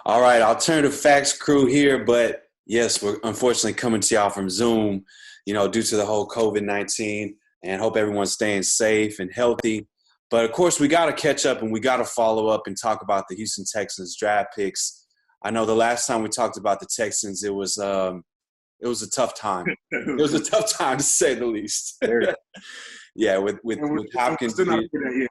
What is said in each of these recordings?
All right, alternative facts crew here, but yes, we're unfortunately coming to y'all from Zoom, due to the whole COVID-19, and hope everyone's staying safe and healthy. But of course, we got to catch up and we got to follow up and talk about the Houston Texans draft picks. I know the last time we talked about the Texans, it was a tough time. It was a tough time to say the least. Yeah, with Hopkins. We're still not over that yet.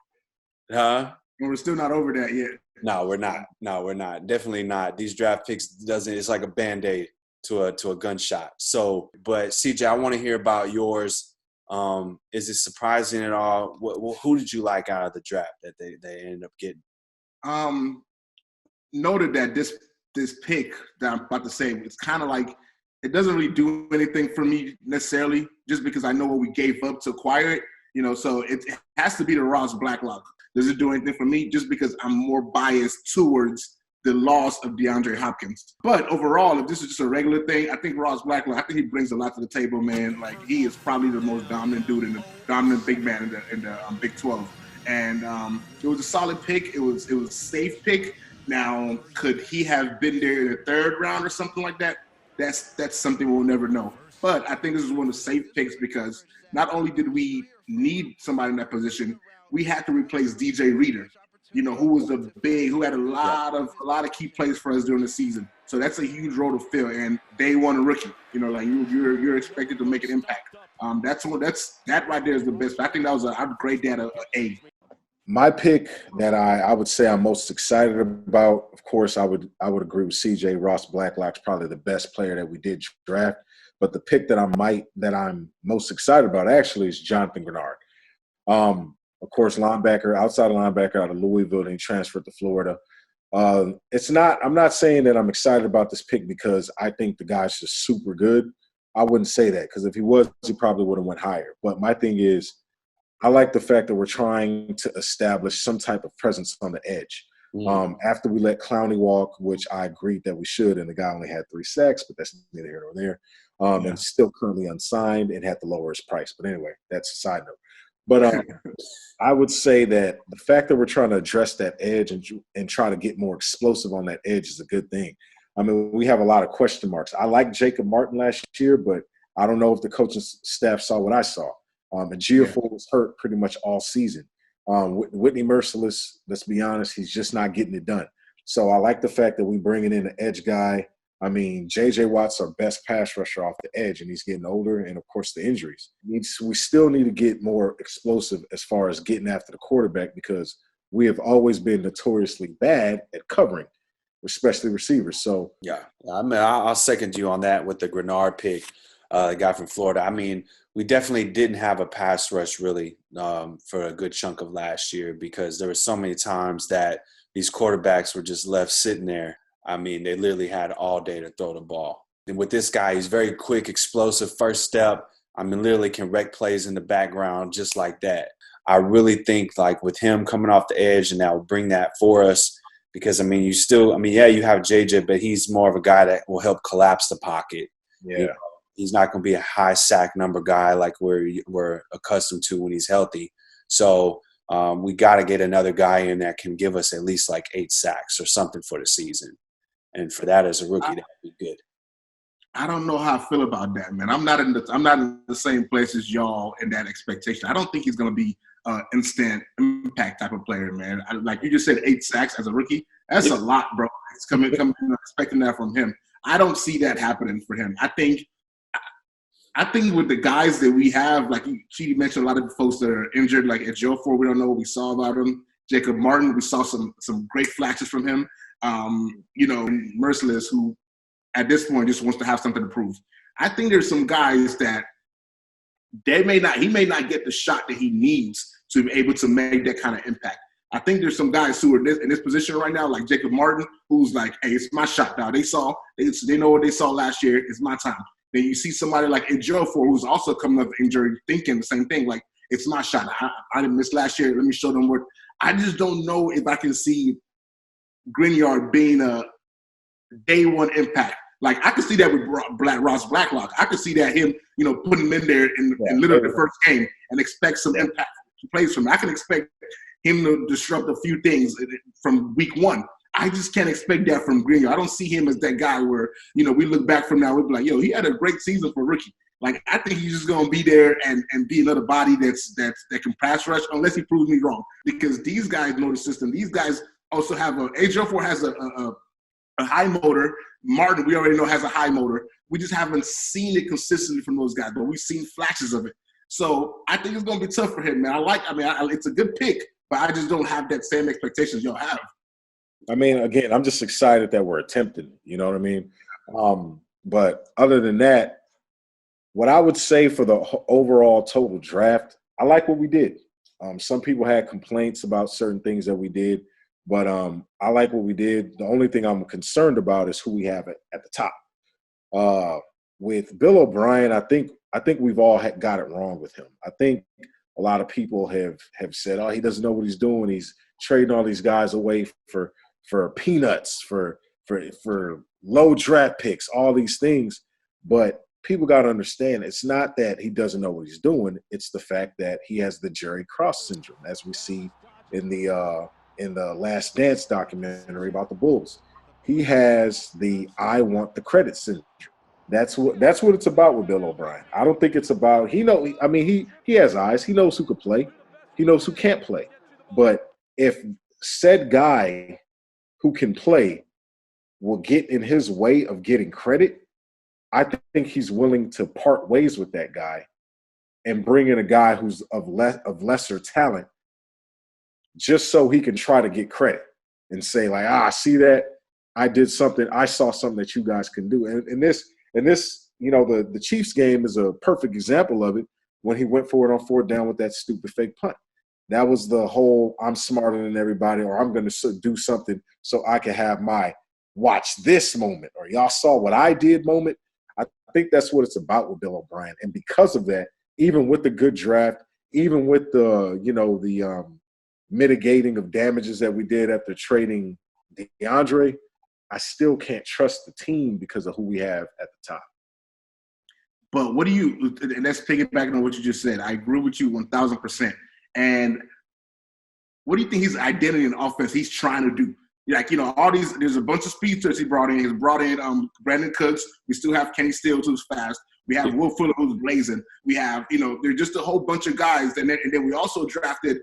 Huh? And we're still not over that yet. No, we're not. No, we're not. Definitely not. These draft picks it's like a Band-Aid to a gunshot. So, but CJ, I want to hear about yours. Is it surprising at all? Who did you like out of the draft that they ended up getting? Noted that this pick that I'm about to say, it's kind of like it doesn't really do anything for me necessarily, just because I know what we gave up to acquire it. So it has to be the Ross Blacklock. Does it do anything for me? Just because I'm more biased towards the loss of DeAndre Hopkins. But overall, if this is just a regular thing, I think Ross Blacklock, I think he brings a lot to the table, man. Like, he is probably the most dominant dude and the dominant big man in the Big 12. And it was a solid pick. It was a safe pick. Now, could he have been there in the third round or something like that? That's something we'll never know. But I think this is one of the safe picks because not only did we need somebody in that position, we had to replace DJ Reader, who had a lot of key plays for us during the season. So that's a huge role to fill. And day one rookie, you're expected to make an impact. That right there is the best. I think I'd grade that a A. My pick that I would say I'm most excited about, of course, I would agree with CJ. Ross Blacklock's probably the best player that we did draft. But the pick that I'm most excited about actually is Jonathan Grenard. Of course, outside linebacker out of Louisville, and he transferred to Florida. I'm not saying that I'm excited about this pick because I think the guy's just super good. I wouldn't say that because if he was, he probably would have went higher. But my thing is, I like the fact that we're trying to establish some type of presence on the edge. After we let Clowney walk, which I agreed that we should, and the guy only had 3 sacks, but that's neither here nor there. And still currently unsigned and had to lower his price. But anyway, that's a side note. But I would say that the fact that we're trying to address that edge and try to get more explosive on that edge is a good thing. I mean, we have a lot of question marks. I liked Jacob Martin last year, but I don't know if the coaching staff saw what I saw. And Geoffrey was hurt pretty much all season. Whitney Merciless, let's be honest, he's just not getting it done. So I like the fact that we bringing in an edge guy. I mean, J.J. Watt's our best pass rusher off the edge, and he's getting older, and, of course, the injuries. We still need to get more explosive as far as getting after the quarterback because we have always been notoriously bad at covering, especially receivers. So yeah, I mean, I'll second you on that with the Grenard pick, the guy from Florida. I mean, we definitely didn't have a pass rush really for a good chunk of last year because there were so many times that these quarterbacks were just left sitting there. I mean, they literally had all day to throw the ball. And with this guy, he's very quick, explosive, first step. I mean, literally can wreck plays in the background just like that. I really think, like, with him coming off the edge, and that will bring that for us because, I mean, you have JJ, but he's more of a guy that will help collapse the pocket. Yeah. He's not going to be a high sack number guy like we're accustomed to when he's healthy. So we got to get another guy in that can give us at least like 8 sacks or something for the season. And for that, as a rookie, that would be good. I don't know how I feel about that, man. I'm not in the same place as y'all in that expectation. I don't think he's going to be instant impact type of player, man. Like you just said, 8 sacks as a rookie. That's a lot, bro. It's coming expecting that from him. I don't see that happening for him. I think with the guys that we have, like she mentioned, a lot of folks that are injured, like Ejiofor, we don't know what we saw about him. Jacob Martin, we saw some great flashes from him. Merciless, who at this point just wants to have something to prove. I think there's some guys that he may not get the shot that he needs to be able to make that kind of impact. I think there's some guys who are in this position right now, like Jacob Martin, who's like, hey, it's my shot now. They know what they saw last year. It's my time. Then you see somebody like Ejiofor, who's also coming up injured, thinking the same thing, like, it's my shot. I didn't miss last year. Let me show them what. I just don't know if I can see Grignard being a day one impact. Like, I could see that with Ross Blacklock. I could see that him, putting him in there in literally the first game and expect some impact plays from him. I can expect him to disrupt a few things from week one. I just can't expect that from Green. I don't see him as that guy where, we look back from now, we'll be like, yo, he had a great season for rookie. Like, I think he's just gonna be there and be another body that can pass rush, unless he proves me wrong. Because these guys know the system. These guys also have Ejiofor has a high motor. Martin, we already know, has a high motor. We just haven't seen it consistently from those guys, but we've seen flashes of it. So I think it's gonna be tough for him, man. It's a good pick, but I just don't have that same expectations y'all have. I mean, again, I'm just excited that we're attempting. You know what I mean? But other than that, what I would say for the overall total draft, I like what we did. Some people had complaints about certain things that we did, but I like what we did. The only thing I'm concerned about is who we have at the top. With Bill O'Brien, I think we've all got it wrong with him. I think a lot of people have said, "Oh, he doesn't know what he's doing. He's trading all these guys away for peanuts, for low draft picks, all these things." But people got to understand, it's not that he doesn't know what he's doing. It's the fact that he has the Jerry Krause syndrome, as we see in the Last Dance documentary about the Bulls. He has the "I want the credit" syndrome. That's what it's about with Bill O'Brien. I don't think it's about he has eyes. He knows who could play. He knows who can't play. But if said guy who can play will get in his way of getting credit, I think he's willing to part ways with that guy and bring in a guy who's of lesser talent, just so he can try to get credit and say, like, see that? I did something. I saw something that you guys can do. And this, the Chiefs game is a perfect example of it when he went for it on fourth down with that stupid fake punt. That was the whole "I'm smarter than everybody," or "I'm going to do something so I can have my watch this moment," or "y'all saw what I did" moment. I think that's what it's about with Bill O'Brien. And because of that, even with the good draft, even with the mitigating of damages that we did after trading DeAndre, I still can't trust the team because of who we have at the top. But what do you – and that's piggybacking on what you just said. I agree with you 1,000%. And what do you think his identity in offense he's trying to do? Like, all these – there's a bunch of speedsters he brought in. He's brought in Brandon Cooks. We still have Kenny Stills, who's fast. We have Will Fuller, who's blazing. We have – there's just a whole bunch of guys. And then we also drafted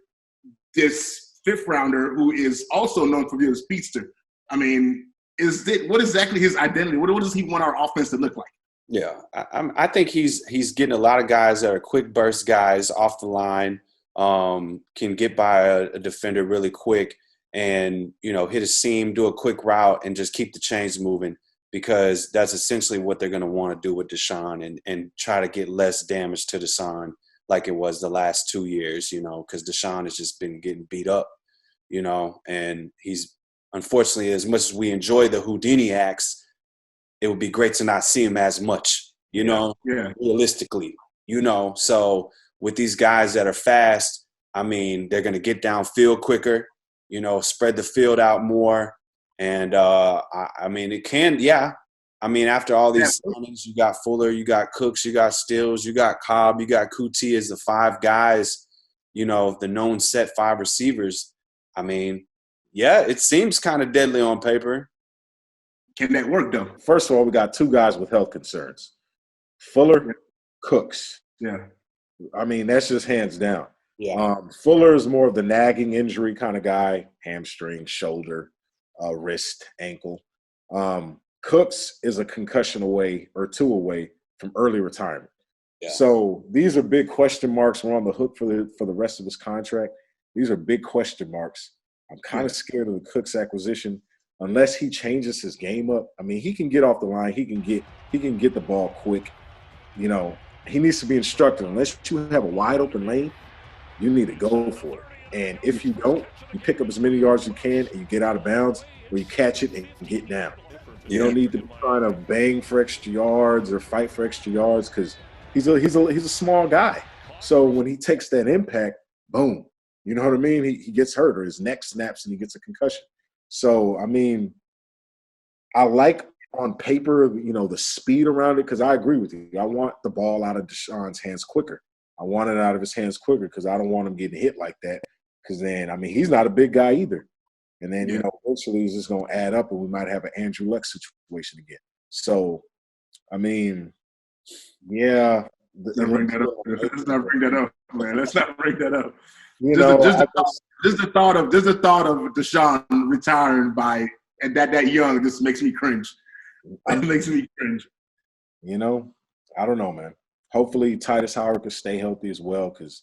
this fifth-rounder who is also known for being a speedster. I mean, what exactly his identity? What does he want our offense to look like? Yeah, I think he's getting a lot of guys that are quick burst guys off the line, can get by a defender really quick and, hit a seam, do a quick route, and just keep the chains moving, because that's essentially what they're going to want to do with Deshaun and try to get less damage to Deshaun like it was the last 2 years, because Deshaun has just been getting beat up, and he's unfortunately, as much as we enjoy the Houdini acts, it would be great to not see him as much, realistically, So with these guys that are fast, I mean, they're going to get downfield quicker, spread the field out more. And, I mean, it can, I mean, after all these signings, you got Fuller, you got Cooks, you got Stills, you got Cobb, you got Kuti as the five guys, the known set five receivers. I mean, yeah, it seems kind of deadly on paper. Can that work, though? First of all, we got two guys with health concerns. Fuller, Cooks. Yeah. I mean, that's just hands down. Yeah. Fuller is more of the nagging injury kind of guy, hamstring, shoulder, wrist, ankle. Cooks is a concussion away or two away from early retirement. Yeah. So these are big question marks. We're on the hook for the rest of his contract. These are big question marks. I'm kind of scared of the Cooks acquisition unless he changes his game up. I mean, he can get off the line. He can get the ball quick. He needs to be instructed. Unless you have a wide open lane, you need to go for it. And if you don't, you pick up as many yards as you can and you get out of bounds, or you catch it and get down. You don't need to be trying to bang for extra yards or fight for extra yards, because he's a small guy. So when he takes that impact, boom, you know what I mean? He gets hurt, or his neck snaps and he gets a concussion. So, I mean, I like on paper, the speed around it, because I agree with you. I want the ball out of Deshaun's hands quicker. I want it out of his hands quicker because I don't want him getting hit like that, because then, I mean, he's not a big guy either. And then, eventually it's just going to add up, and we might have an Andrew Luck situation again. So, I mean, yeah. Let's not bring that up. Let's not bring that up, man. Let's not bring that up. You Just know, the thought of Deshaun retiring and that young just makes me cringe. It makes me cringe. You know, I don't know, man. Hopefully Titus Howard can stay healthy as well, because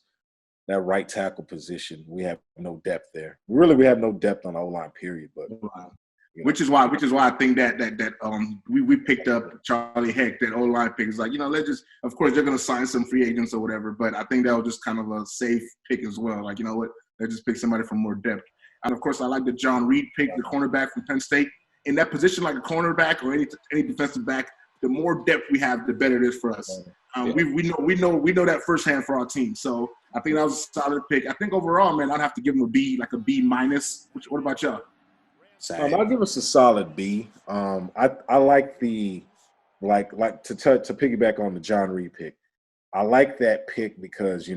that right tackle position, we have no depth there. We have no depth on the O-line, period. But which is why I think that we picked up Charlie Heck, that O-line pick. It's like, let's just, of course they're gonna sign some free agents or whatever, but I think that was just kind of a safe pick as well. Like, you know what, let's just pick somebody from more depth. And of course I like the John Reed pick, the cornerback from Penn State. In that position, like a cornerback or any defensive back, the more depth we have, the better it is for us. We know that firsthand for our team. So I think that was a solid pick. I think overall, man, I'd have to give him a B, like a B minus. What about y'all? I'll give us a solid B. I like the to piggyback on the John Reed pick. I like that pick because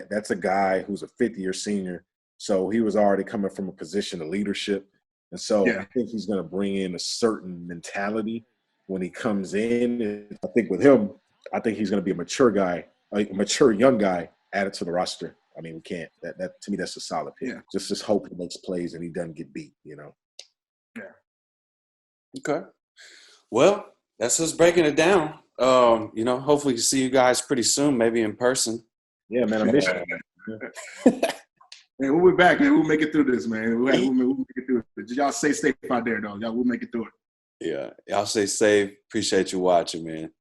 that's a guy who's a fifth-year senior, so he was already coming from a position of leadership, and so I think he's going to bring in a certain mentality when he comes in. And I think with him, I think he's going to be a mature guy, a mature young guy added to the roster. I mean, we can't. That to me, that's a solid pick. Yeah. Just hope he makes plays and he doesn't get beat. Yeah. Okay. Well, that's us breaking it down. Hopefully see you guys pretty soon, maybe in person. Yeah, man, I miss you. Man, we'll be back, man. We'll make it through this, man. We'll make it through it. Y'all stay safe out there, though. Y'all, we'll make it through it. Yeah. Y'all stay safe. Appreciate you watching, man.